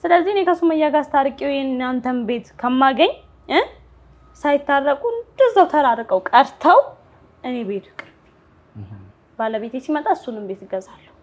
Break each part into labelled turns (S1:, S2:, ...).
S1: ስለዚህ እኔ ከሱመያ ጋር አስታርቂው የእናንተን ቤት ከማገኝ ሳይታረቁ እንደዛው ተራርቀው ቀርተው እኔ ቤት ባለቤቴ ሲመጣ እሱንም ቤት ገዛለሁ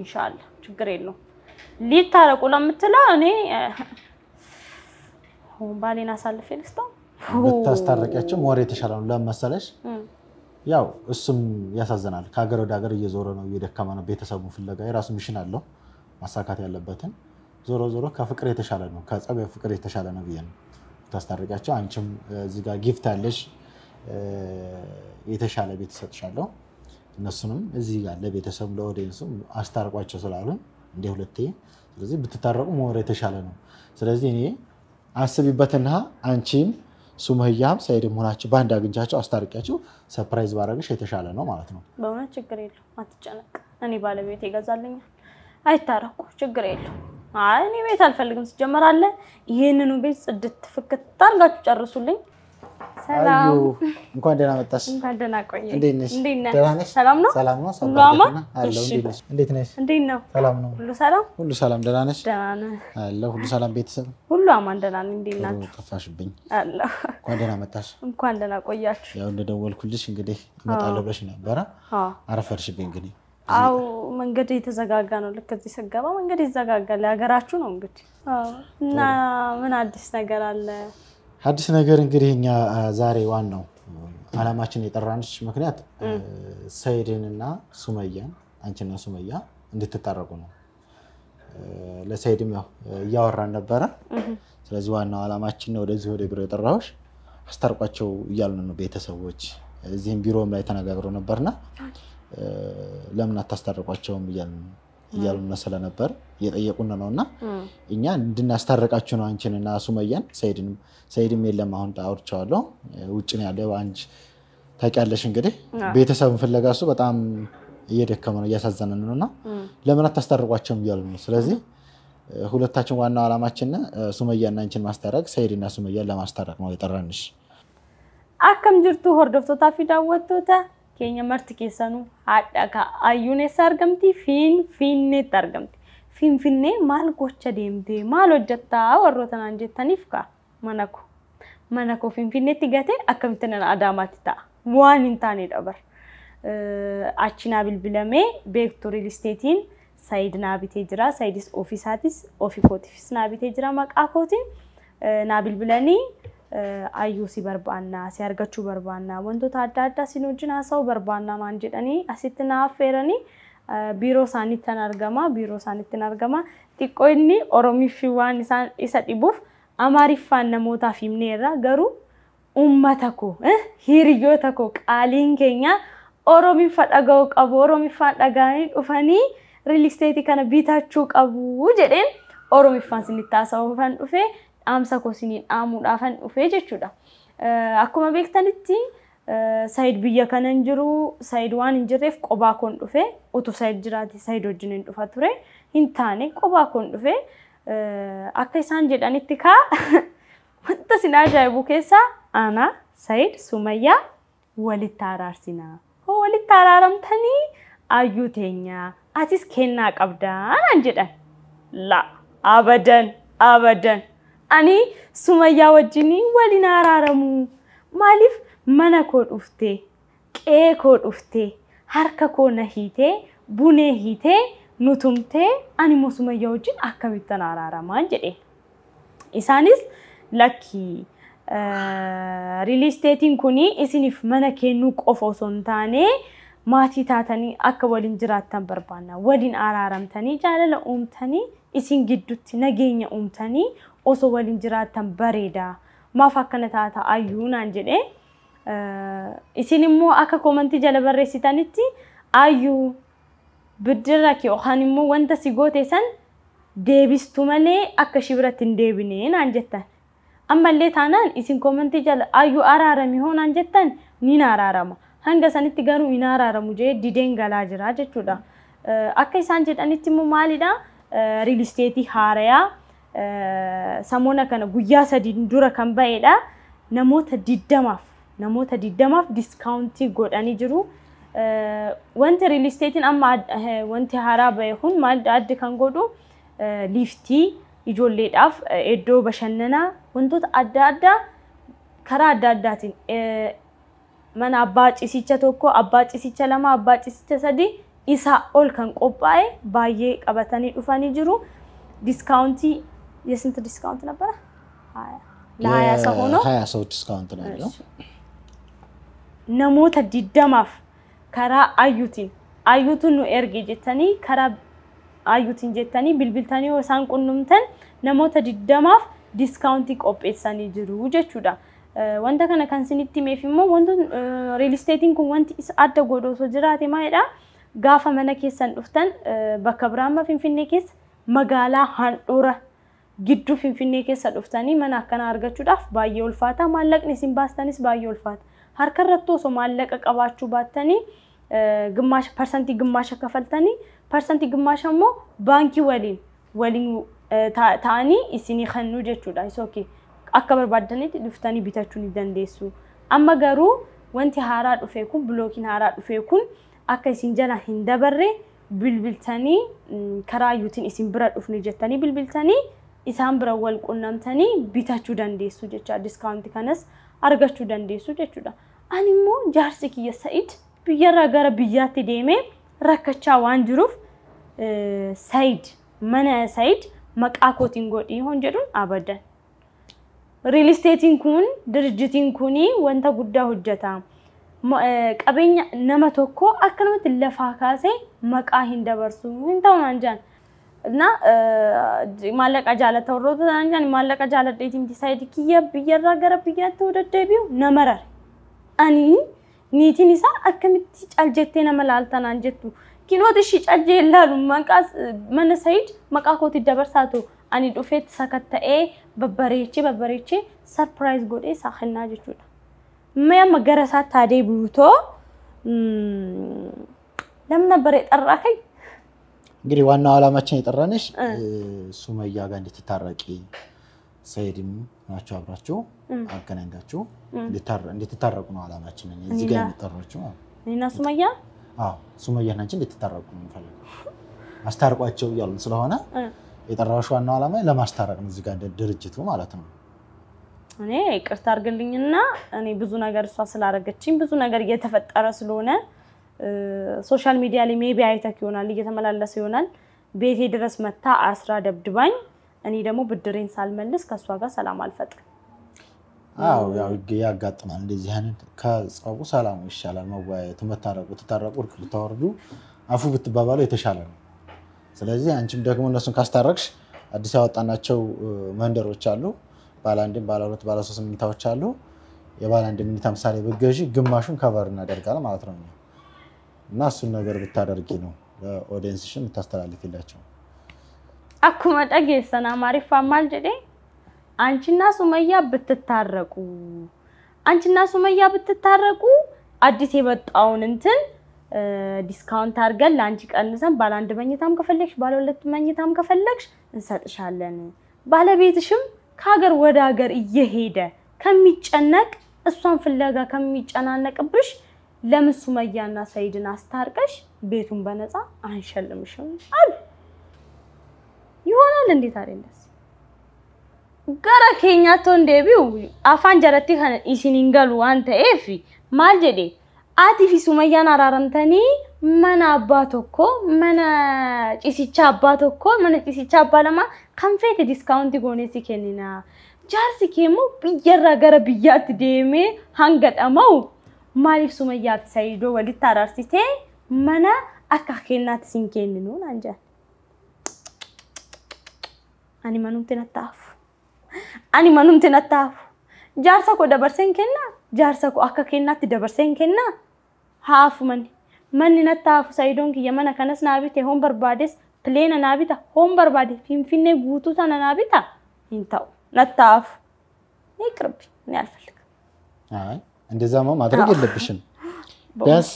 S1: ኢንሻአላህ ችግር የለውም ሊታረቁ ለምትለው እኔ ባሌና ሳልፈ ልስታው
S2: ብታስታርቂያቸው ሞር የተሻለ ነው ለማሰለሽ ያው እሱም ያሳዘናል ከሀገር ወደ ሀገር እየዞረ ነው እየደከመ ነው ቤተሰቡ ፍለጋ የራሱ ሚሽን አለው ማሳካት ያለበትን ዞሮ ከፍቅር የተሻለ ነው ከጸብ ፍቅር የተሻለ ነው ብዬ ነው ታስታርቂያቸው አንቺም እዚህ ጋር ጊፍት አለሽ የተሻለ ቤት ሰጥሻለሁ እነሱንም እዚህ ጋር ለቤተሰብ ለኦዲየንስም አስታርቋቸው ስላሉ እንደ ሁለቴ ስለዚህ ብትታረቁ ሞር የተሻለ ነው ስለዚህ እኔ አስቢበትና አንቺም ሱመያም ሰይድም ሆናችሁ ባንድ አግኝቻችሁ አስታርቂያችሁ ሰርፕራይዝ ባረግሽ የተሻለ ነው ማለት ነው
S1: በእውነት ችግር የለም አትጨነቅ እኔ ባለቤቴ ይገዛልኛል አይታረቁ ችግር የለም እኔ ቤት አልፈልግም ሲጀመራለ ይሄንኑ ቤት ጽድት ፍክት ታርጋችሁ ጨርሱልኝ ሰላም
S2: እንኳን ደህና መጣሽ
S1: እንኳን ደህና ቆየኝ
S2: እንዴት ነሽ
S1: ደህና ነሽ ሰላም ነው
S2: ሰላም ነው ሰላም አለው እንዴት ነሽ
S1: እንዴት ነው
S2: ሰላም ነው
S1: ሁሉ ሰላም
S2: ደህና ነሽ
S1: ደህና ነኝ
S2: አለው ሁሉ ሰላም ቤተሰብ
S1: ሁሉ አማን ደህና ነኝ እንዴት ናችሁ
S2: ጠፋሽብኝ
S1: አለው
S2: እንኳን ደህና መጣሽ
S1: እንኳን ደህና ቆያችሁ
S2: ያው እንደደወልኩልሽ እንግዲህ እመጣለሁ ብለሽ ነበር አረፈርሽብኝ እንግዲህ
S1: አው መንገድ የተዘጋጋ ነው ልክ እዚህ ሰገባ መንገድ ይዘጋጋል ያገራችሁ ነው እንግዲህ እና ምን አዲስ ነገር አለ
S2: አዲስ ነገር እንግዲህ እኛ ዛሬ ዋናው አላማችን የጠራንሽ ምክንያት ሰይድንና ሱመያን አንቺና ሱመያ እንድትታረቁ ነው ለሰይድም ያው ያወራን ነበር ስለዚህ ዋናው አላማችን ነው ወደዚህ ወደ ቢሮ የጠራውሽ አስታርቋቸው ይያሉን ነው ቤተሰቦች እዚህም ቢሮም ላይ ተነጋግሮ ነበርና ለምን አታስታርቋቸውም ይያሉን መስለ ነበር እየጠየቁን ነውና እኛ እንድናስታርቃችሁ ነው አንቺንና ሱመያን ሰይድም የለም አሁን ታውርቻለሁ ውጭ ነው ያለው አንቺ ታውቂያለሽ እንግዲህ ቤተሰብን ፍለጋሱ በጣም እየደከመ ነው እያሳዘነን ነውና ለምን አታስታርቋቸውም ይያሉ ነው ስለዚህ ሁለታችን ዋናው አላማችን ሱመያና አንቺን ማስታረቅ ሰይድና ሱመያን ለማስታረቅ ነው የጠራንሽ
S1: አከም ጅርቱ ሆርዶፍቶታ ፊዳወቶታ keenya marti keessanu haadha ayyuune sargamti finfinne targamti finfinne maal gocha deemte maal hojjetta warrootana jettaniif ka manako finfinnetti gate akkamittan adaamaatti ta'a waan hin taane dhabar achina bilbilame beektu real estatein Said naabitee jira Saidis ofiisatis ofikotifis naabitee jira maqaa kootiin na bilbilanii አዩሲ በርባና ሲያርጋቹ በርባና ወንዶ ታዳዳ ሲኖጅና ሰው በርባና ማን ጀዳኒ አሲትና አፈረኒ ቢሮ ሳኒት ተናርገማ ቲቆይኒ ኦሮሚፊዋን ኢሳዲቡፍ አማሪፋን ነሞታ ፊምኔራ ገሩ ኡመተኮ ሂሪዮተኮ ቃሊን ኬኛ ኦሮሚፋ ዳጋው ቀቦ ኦሮሚፋ ዳጋኒ ዱፈኒ ሪል ስቴት ከነ ቢታቹ ቀቡ ጀደን ኦሮሚፋን ሲኒታሰው ፈን ዱፌ amsa kosini amuudhaafan dhufee jechuudha akkuma beektanitti Said biyya kanan jiru Said waan injirreef qobaa kon dhufe utu Said jiraati Said wajjin dhufa ture hin taane qobaa kon dhufe akka isaan jedhanitti ka wanta sin ajaa'ibu keessa ana Said Sumayya walitti araarsina walitti araaramtanii ayyuu teenya atis kennaa qabdaan jedhan la abadan ani Sumayya wajjini walina araaramu maalif mana ko dhufte qee ko dhufte harka ko na hiite bune hiite nutumte ani mo Sumayya wajjin akkamittan araaramaan jedhe isaanis lakki real estatein kuni isinif mana kennu qofa son taane maatii taatanii akka walin jiraattan barbaanna walin araaramtanii jaalala uumtanii isin giddutti nageenya uumtanii oso walin jiraattan bareeda maaf akkana taata ayyuunaan jedhe isin immoo akka komantii jala barreessitanitti ayyuu bidiraki ohan immoo wanta si goote san deebistu malee akka shibiratti hin deebine naan jettan ammallee taanaan isin komantii jala ayyuu araarami hoonaan jettan ni araarama hanga sanitti garuu hin araaramu jee dideen galaa jira jechuudha akka isaan jedhanitti immoo maalidha real estate haaraya samona kana guyyaa sadii dura kan ba'eedha namoota 20 discount godhanii jiru wanti real estate amma wanti haaraa ba'e hun maal addi kan godhu lifti ijoolleedhaaf iddoo bashannanaa wantoota adda addaa karaa adda addaatiin mana abbaa ciisicha tokko abbaa ciisicha lama abbaa ciisicha sadii isa ol kan qophaa'e baay'ee qabatanii dhufanii jiru ዲስካውንቲ የስንት ዲስካውንት ነበር 20 ሰው ሆኖ
S2: 20 ሰው ዲስካውንት ነው ያለው
S1: namoota 20 karaa ayyuutiin nu erge jettanii karaa ayyuutiin jettanii bilbiltanii isaan qunnamtan namoota 20 discountii qopheessanii jiru jechuudha wanta kana kan sinitti meef immoo wanti real estate kun wanti adda godhoo soo jiraate maalidha gaafa mana keessan dhuftan bakka biraama Finfinnee keessa magaalaa handhuura gidduu Finfinnee keessa dhuftanii mana akkana argachuudhaaf baay'ee ulfaata maallaqni isin baastanis baay'ee ulfaata harka irratti osoo maallaqa qabaachuu baattanii ግማሽ ፐርሰንት ግማሽ ከፈልተኒ ፐርሰንት ግማሽ ammoo baankii waliin taani isini xannu jechuudha ኦኬ akka barbaadanitti dhuftanii bitachuu ni dandeessu amma garuu wanti haaraa dhufee kun blookiin haaraa dhufee kun akka isin jala hin dabarre bilbiltanii karaa yuutiin isin bira dhufni jettanii bilbiltanii isaan bira wal qunnamtanii bitachuu dandeessu jecha discount kanas argachuu dandeessu jechuudha ani immoo jaarsi kiyya Said biyya gara biyyaatti deemee rakkachaa waan jiruuf Said mana Said maqaa kootiin godhii hon jedhuun abadan real estate kun dirjitiin kuni wanta guddaa hojjeta qabeenya nama tokko akkanumatti lafa kaasee maqaa hin dabarsu hin ta'uun jaan na maallaqa jaalata warroota jaan maallaqa jaaladheetiin Said kiyya biyya gara biyyaatti hodaddeebiu namarar ani niitiin isaa akkamitti caljettee nama laaltanaan jettu kinooti shi calje laalu maqaa mana Said maqaa kooti dabarsaatu ani dhufeet sakatta'ee babbareechi surprise godhee saaxinaa jechuudha mee amma gara isaa taadee buutoo ለምን bare ጠራከኝ
S2: እንግዲህ ዋናው ዓላማችን የጠራንሽ ሱመያ ጋር እንድትታረቂ ሰይድም ናቸው አብራችሁ አገናኛችሁ እንድትታረቁ ነው ዓላማችን እዚህ ጋር የጠራችሁ
S1: እኔና ሱመያ
S2: ሱመያ ናችን እንድትታረቁ ነው ፈልገው አስታርቋቸው ይያሉን ስለሆነ የጠራሽ ዋናው ዓላማ ለማስታረቅ ነው እዚህ ጋር ድርጅቱ ማለት ነው
S1: እኔ ይቅርታ አርግልኝና እኔ ብዙ ነገር እሷ ስላረገችኝ ብዙ ነገር እየተፈጠረ ስለሆነ ሶሻል ሚዲያ ላይ ሜቢ አይተክ ይሆናል እየተመላለሰ ይሆናል ቤቴ ድረስ መታ አስራ ደብድባኝ እኔ ደግሞ ብድሬን ሳልመልስ ከሷ ጋር ሰላም አልፈጥርም
S2: ያው ያጋጥማል እንደዚህ አይነት ከጻቡ ሰላም ይሻላል መዋየት መታረቁ ተታረቁ ብታወርዱ አፉ ብትባባሉ የተሻለ ነው ስለዚህ አንቺም ደግሞ እነሱን ካስታረቅሽ አዲስ ያወጣናቸው መንደሮች አሉ ባለ አንድም ባለ ሁለት ባለ ሶስት ምንታዎች አሉ የባለ አንድ ምንታ ምሳሌ በገዢ ግማሹን ከቨር እናደርጋለን ማለት ነው እና እሱን ነገር ብታደርጊ ነው ለኦዲየንስሽን ተስተላልፊላችሁ
S1: አኩማ ደገሰና ማሪፋ ማልጀዴ አንቺና ሱመያ ብትታረቁ አዲስ የመጣውን እንትን ዲስካውንት አርገን ላንቺ ቀንሰን ባለ አንድ መኝታም ከፈለግሽ ባለ ሁለት መኝታም ከፈለግሽ እንሰጥሻለን ባለቤትሽም ከሀገር ወደ ሀገር እየሄደ ከሚጨነቅ እሷን ፍለጋ ከሚጨናነቅብሽ ለምን ሱመያና ሰይድን አስታርቀሽ ቤቱን በነፃ አንሸልምሽም አሉ ይሆናል እንዴት አይደለስ ጋራ ከኛቶ እንደቢው አፋን ጀረቲ ከነ ኢሲኒንገሉ አንተ ኤፊ ማልጀዴ አቲፊ ሱመያን አራራንተኒ መና አባቶኮ መና ጪሲቻ አባቶኮ መና ጪሲቻ አባለማ ከንፈት ዲስካውንት ጎኔሲ ከኒና ጃርሲ ከሞ ቢየራ ገረ ቢያት ዴሜ ሃንገጠማው ማሊፍ ሱመያ ሰይዶ ወልታራርሲቴ መና አካከናት ሲንከኒኑ አንጃ ani manum tinataaf jaarsa ko dabarsen kenna jaarsa ko akka kennatti dabarsen kenna haafu manni nataaf saydon ki yamana kanas naabite hon barbaades plena naabita hon barbaade finfinne guutu tana naabita intaw nataaf ይቅርብ እኔ አልፈልግም
S2: አይ እንደዛማ ማድረግ የለብሽም ቢያንስ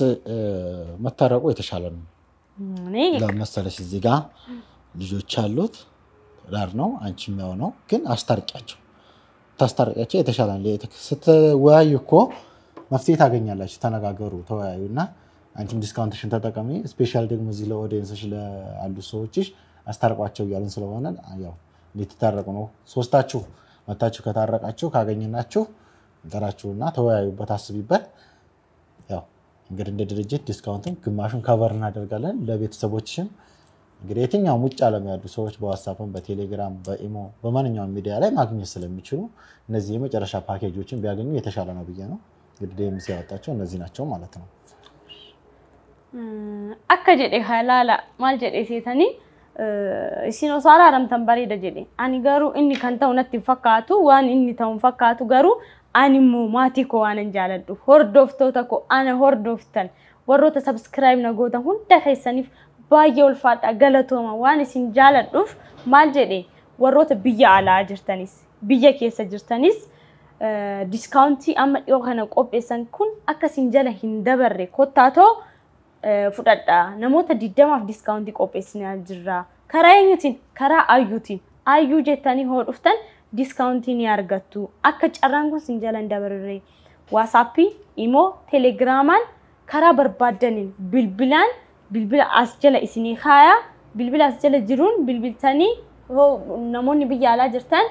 S2: መታረቁ የተሻለ ነው
S1: እኔ
S2: ለምሳሌ እዚህ ጋር ልጆች አሉት ዳር ነው አንቺም ያው ነው ግን ታስታርቂያቸው የተሻለ ነው ስትወያዩ እኮ መፍትሄ ታገኛላችሁ ተነጋገሩ ተወያዩና አንቺም ዲስካውንትሽን ተጠቀሚ ስፔሻል ደግሞ እዚህ ለኦዲየንስሽ ለአሉ ሰዎችሽ አስታርቋቸው ይያሉን ስለሆነ ያው እንድትታረቁ ነው ሶስታችሁ መታችሁ ከታረቃችሁ ካገኘናችሁ እንጠራችሁና ተወያዩበት አስቢበት ያው እንግዲህ እንደ ድርጅት ዲስካውንትም ግማሹን ከቨር እናደርጋለን ለቤተሰቦችሽም እንግዲህ የትኛውም ውጭ ዓለም ያሉ ሰዎች በዋትስአፕም በቴሌግራም በኢሞ በማንኛውም ሚዲያ ላይ ማግኘት ስለሚችሉ እነዚህ የመጨረሻ ፓኬጆችን ቢያገኙ የተሻለ ነው ብዬ ነው እንግዲህ የሚያወጣቸው እነዚህ ናቸው ማለት ነው
S1: አከጀዴ ሃላላ ማልጀዴ ሴተኒ isino sara aramtan bareda jedhe ani garu inni kan ta'u natti fakkaatu waan inni ta'u fakkaatu garu ani mo maati ko waan jaaladhu hordoftota ko ana hordoftan warroota subscribe na goota hunda keessaniif baay'ee ulfaadha galatooma waan isin jaaladhuuf maal jedhe warroota biyya alaa jirtanis biyya keessa jirtanis discounti amma dhiyoo kana qopheessan kun akka isin jala hin dabarre kottaatoo fudhadha namoota 20f discounti qopheessinaa jirra karaa eenyutiin karaa ayyuutiin ayyuu jettanii hodhuftan discounti ni argattu akka carraan kun sin jala dabarre WhatsApp imo Telegraman karaa barbaadaniin bilbila as jala isinii khaya bilbila as jala jiruun bilbiltanii namoonni biyya alaa jirtan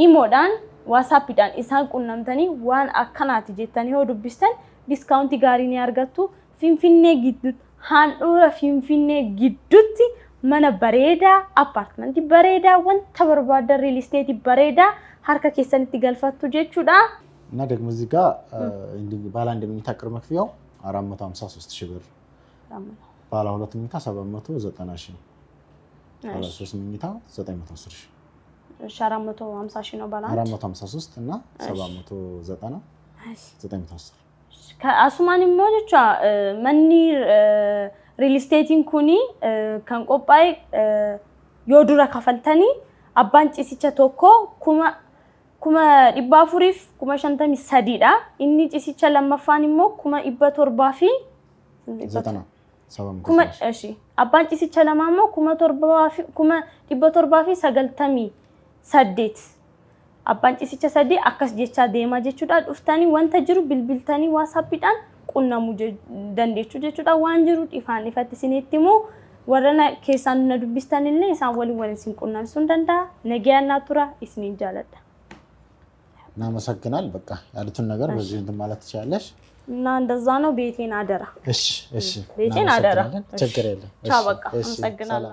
S1: imoodhaan WhatsApp dhaan isaan qunnamtanii waan akkanaati jettanii dubbistan discounti gaarii ni argattu Finfinnee gidduutti handhuura Finfinnee gidduutti mana bareeda apartmenti bareeda wanta barbaadan real estate bareeda harka keessanitti galfattu jechuudha
S2: እና ደግሞ እዚህ ጋር ባለ አንድ መኝታ ቅድመ ክፍያው 453000 ብር ባለ ሁለት መኝታ 790000 ባለ ሶስት መኝታ 910000
S1: 450 ነው ባለ
S2: 453 እና 790 910
S1: ከአሱማኒ ሞጆቻ ማኒ real estate kuni kan qophai yodura kafaltani abbaan cisicha tokko kuma dhibba afuriif kuma 53 dha inni cisicha lammaffaan immoo kuma 700 fi
S2: 97
S1: kuma eshi abbaan cisicha lama immoo kuma 700 fi 98 abbaan cisicha sadii akkas jecha deema jechuudha dhuftani wanta jiru bilbiltani WhatsApp dhaan qunnamu dandeechu jechuudha waan jiru ifaan ifatti sinettimu warana keessan na dubbistanillee isaan waliin sin qunnamsuun dandaa nagayana tura isnin jaaladha
S2: እናመሰግናል በቃ ያሉትን ነገር በዚህ እንትን ማለት ትችላለሽ
S1: እና እንደዛ ነው ቤቴን አደራ
S2: እሺ
S1: ቤቴን አደራ
S2: ችግር የለም
S1: ቻው በቃ አመሰግናለሁ